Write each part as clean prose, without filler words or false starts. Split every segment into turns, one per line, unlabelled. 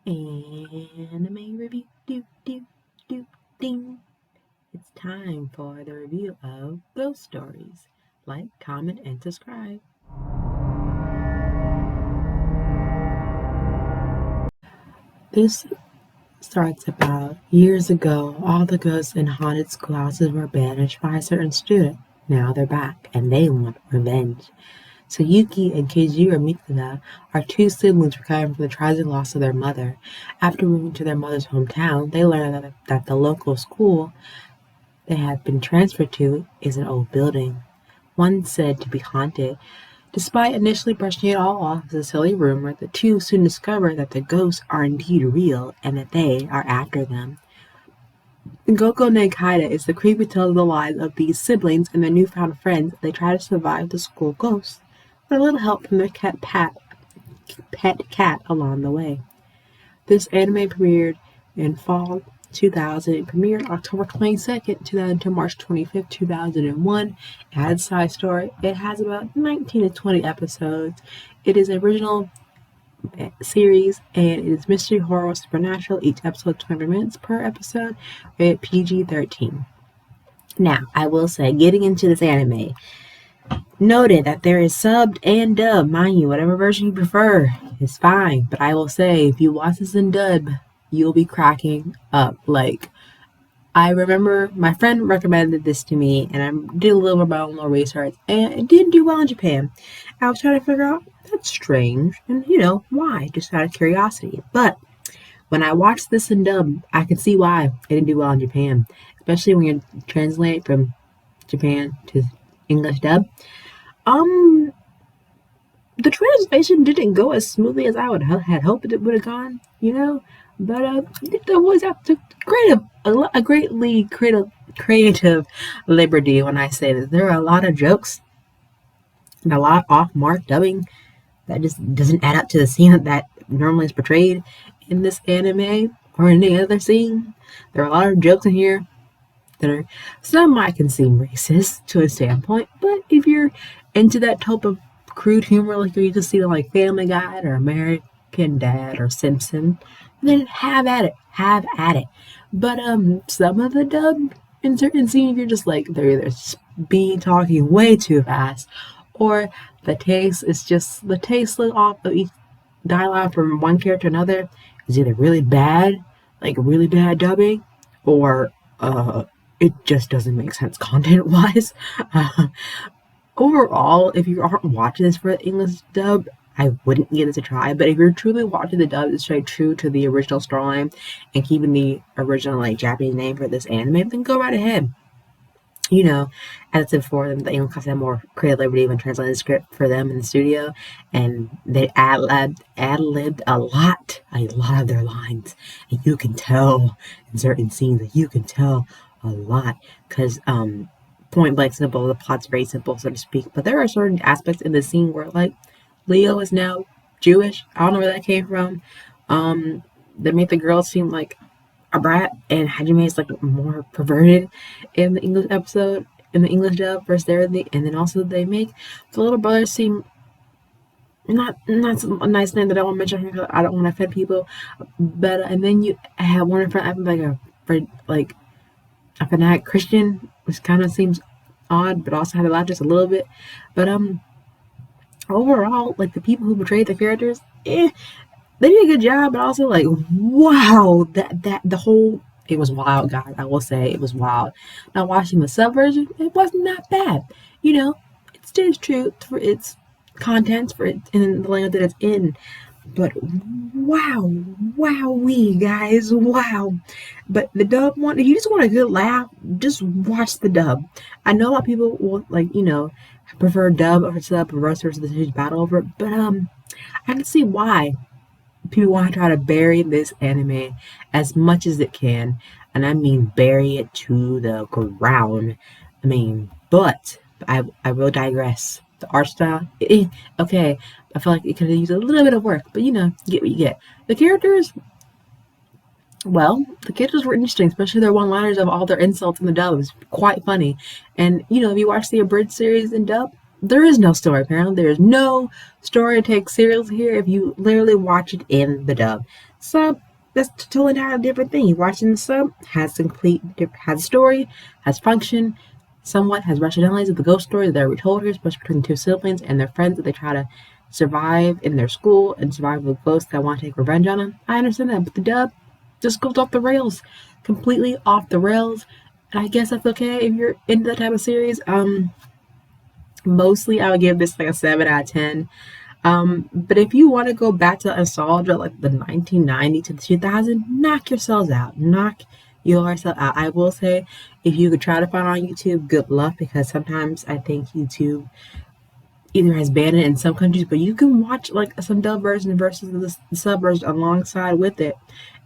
Anime review, ding. It's time for the review of Ghost Stories. Like, comment, and subscribe. This starts about years ago. All the ghosts in haunted schoolhouses were banished by a certain student. Now they're back, and they want revenge. So Yuki and Keijiro Mikuna are two siblings recovering from the tragic loss of their mother. After moving to their mother's hometown, they learn that the local school they have been transferred to is an old building, one said to be haunted. Despite initially brushing it all off as a silly rumor, the two soon discover that the ghosts are indeed real and that they are after them. Goko Nekida is the creepy tale of the lives of these siblings and their newfound friends as they try to survive the school ghosts, with a little help from their pet cat along the way. This anime premiered in fall 2000. It premiered October 22nd, 2000 to March 25th, 2001. It had a side story. It has about 19 to 20 episodes. It is an original series, and it is mystery, horror, supernatural. Each episode 20 minutes per episode, rated PG-13. Now, I will say, getting into this anime, noted that there is subbed and dubbed. Mind you, whatever version you prefer is fine. But I will say, if you watch this in dub, you'll be cracking up. Like, I remember my friend recommended this to me, and I did a little bit of my own little research, and it didn't do well in Japan. I was trying to figure out, that's strange, and why, just out of curiosity. But when I watched this in dub, I could see why it didn't do well in Japan, especially when you translate from Japan to English dub. The translation didn't go as smoothly as I had hoped it would have gone, but there was a greatly creative liberty when I say that there are a lot of jokes and a lot of off-mark dubbing that just doesn't add up to the scene that normally is portrayed in this anime or in any other scene. There are a lot of jokes in here that are, some might can seem racist to a standpoint, but if you're into that type of crude humor like you're used to see like Family Guy or American Dad or Simpson, then have at it. But some of the dub in certain scenes, you're just like, they're either talking way too fast, or the taste off of each dialogue from one character to another is either really bad, like really bad dubbing, or it just doesn't make sense content-wise. Overall, if you aren't watching this for the English dub, I wouldn't give this a try. But if you're truly watching the dub that's straight true to the original storyline and keeping the original Japanese name for this anime, then go right ahead. As I said before, the English class had more creative liberty when translating the script for them in the studio, and they ad-libbed a lot of their lines, and you can tell in certain scenes that you can tell a lot because point blank simple, the plot's very simple, so to speak, but there are certain aspects in the scene where like Leo is now Jewish. I don't know where that came from. They made the girl seem like a brat, and Hajime is like more perverted in the English episode, in the English dub versus and then also they make the little brother seem not a nice name that I don't want to mention because I don't want to offend people, but and then you have one in front of like a fanatic Christian, which kind of seems odd, but also had to laugh just a little bit. But overall, like the people who portrayed the characters, they did a good job. But also, like, wow, it was wild, guys. I will say it was wild. Now watching the sub version, it wasn't that bad. It stays true for its contents, for it in the language that it's in. But wowee, guys, wow. But the dub one, if you just want a good laugh, just watch the dub. I know a lot of people will prefer dub over sub, versus the huge battle over it, but I can see why people want to try to bury this anime as much as it can, and I mean bury it to the ground. But I will digress. The art style, okay, I feel like it could have used a little bit of work, but you get what you get. The characters were interesting, especially their one-liners of all their insults in the dub. It was quite funny. And, if you watch the abridged series in dub, There is no story, apparently. There is no story to take seriously here if you literally watch it in the dub. Sub, that's totally not a different thing. You watching the sub has a story, has function, somewhat has rationalities of the ghost story that they're retold here, especially between the two siblings and their friends that they try to survive in their school and survive with ghosts that want to take revenge on them. I understand that, but the dub just goes off the rails, completely off the rails. And I guess that's okay if you're into that type of series. Mostly I would give this like a 7 out of 10. But if you want to go back to nostalgia, like the 1990 to the 2000, knock yourselves out. Knock yourself out. I will say, if you could try to find on YouTube, good luck, because sometimes I think YouTube either has banned it in some countries, but you can watch like some dub version versus the sub version alongside with it,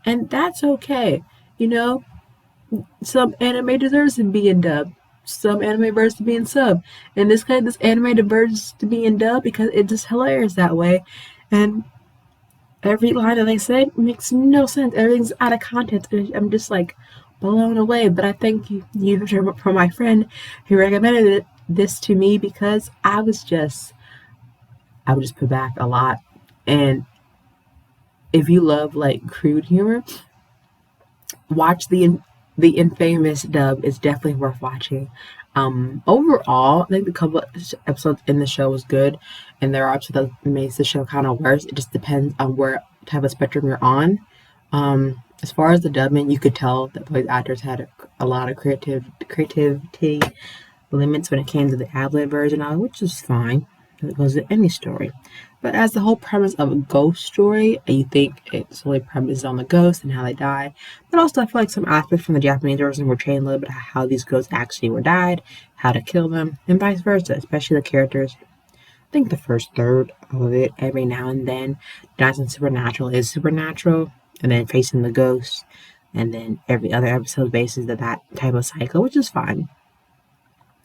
and that's okay. You know, some anime deserves to be in dub. Some anime deserves to be in sub. In this case, this anime deserves to be in dub because it's just hilarious that way. And every line that they say makes no sense. Everything's out of context. I'm just like blown away. But I thank you for my friend who recommended this to me because I was just put back a lot. And if you love like crude humor, watch the infamous dub. It's definitely worth watching. Overall, I think the couple episodes in the show was good, and there are episodes that makes the show kind of worse. It just depends on where type of spectrum you're on. As far as the dubbing, you could tell that the actors had a lot of creativity limits when it came to the ad-lib version of it, which is fine. It goes to any story. But as the whole premise of a ghost story, you think it's solely premised on the ghost and how they die. But also, I feel like some aspects from the Japanese version were changed a little bit how these ghosts actually were died, how to kill them, and vice versa, especially the characters. I think the first third of it, every now and then, Johnson Supernatural is supernatural, and then facing the ghosts, and then every other episode bases that type of cycle, which is fine.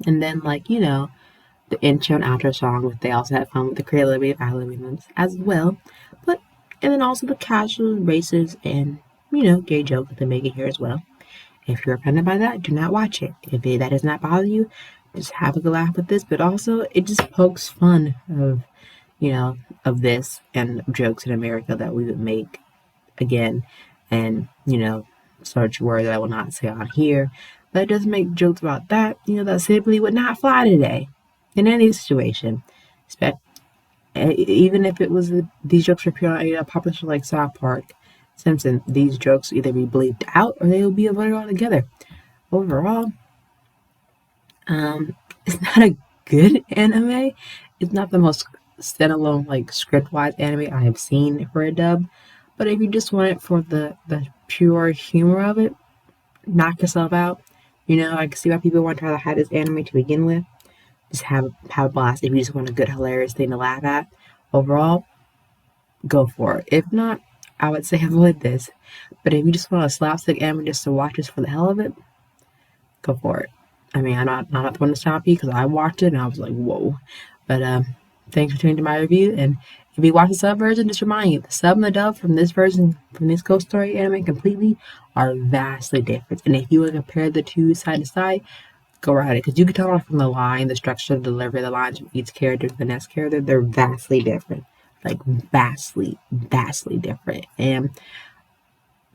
And then, like, the intro and outro song, they also had fun with the creativity of ad-libbing them as well. But, and then also the casual races and, gay jokes that they make it here as well. If you're offended by that, do not watch it. If that does not bother you, just have a good laugh with this. But also, it just pokes fun of this and jokes in America that we would make again. And, such word that I will not say on here. But it does make jokes about that, that simply would not fly today in any situation. Even if it was these jokes were pure on a popular show like South Park, Simpson, these jokes either be bleeped out or they will be avoided altogether. Overall, it's not a good anime. It's not the most standalone, like script-wise anime I have seen for a dub. But if you just want it for the pure humor of it, knock yourself out. I can see why people want to try to hide this anime to begin with. Just have a blast if you just want a good, hilarious thing to laugh at. Overall, go for it. If not, I would say avoid this. But if you just want a slapstick anime just to watch this for the hell of it, go for it. I mean, I'm not the one to stop you because I watched it and I was like, whoa. But thanks for tuning to my review. And if you watch the sub version, just remind you, the sub and the dub from this version, from this Ghost Story anime completely are vastly different. And if you want to compare the two side to side, go right ahead. Because you can tell from the line, the structure, the delivery, the lines from each character to the next character, they're vastly different. Like, vastly different. And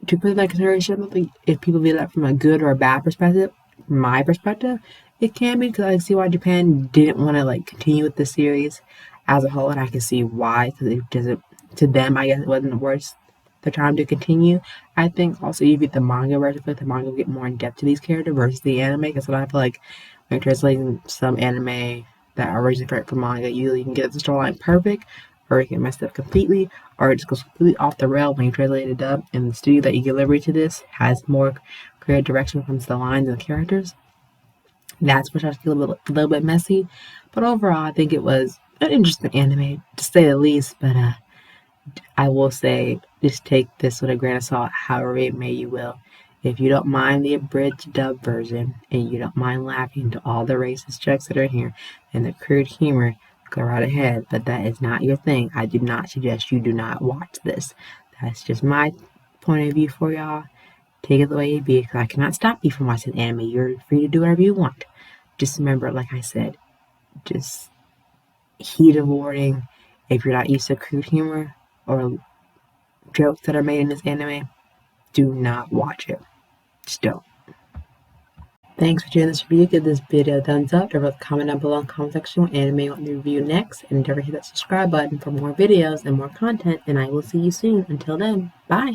to put that in consideration, I don't think if people view that from a good or a bad perspective, from my perspective, it can be because I see why Japan didn't want to like continue with the series as a whole, and I can see why because it doesn't. To them, I guess it wasn't worth the time to continue. I think also you get the manga version, the manga will get more in depth to these characters versus the anime. Because what I feel like when you're translating some anime that are originally from manga, you can get the storyline perfect, or you can mess it up completely, or it just goes completely off the rail when you translate it up. And the studio that you get liberty to this has more creative direction when it comes to the lines and the characters. That's which I feel a little bit messy, but overall I think it was an interesting anime to say the least. But I will say just take this with a grain of salt, however it may you will. If you don't mind the abridged dub version and you don't mind laughing to all the racist jokes that are here and the crude humor, go right ahead. But that is not your thing. I do not suggest you do not watch this. That's just my point of view for y'all. Take it the way it be, because I cannot stop you from watching anime. You're free to do whatever you want. Just remember, like I said, just heated warning, if you're not used to crude humor or jokes that are made in this anime, do not watch it. Just don't. Thanks for joining this review. Give this video a thumbs up. Don't forget to comment down below in the comment section what anime you want me to review next. And don't forget to hit that subscribe button for more videos and more content. And I will see you soon. Until then, bye.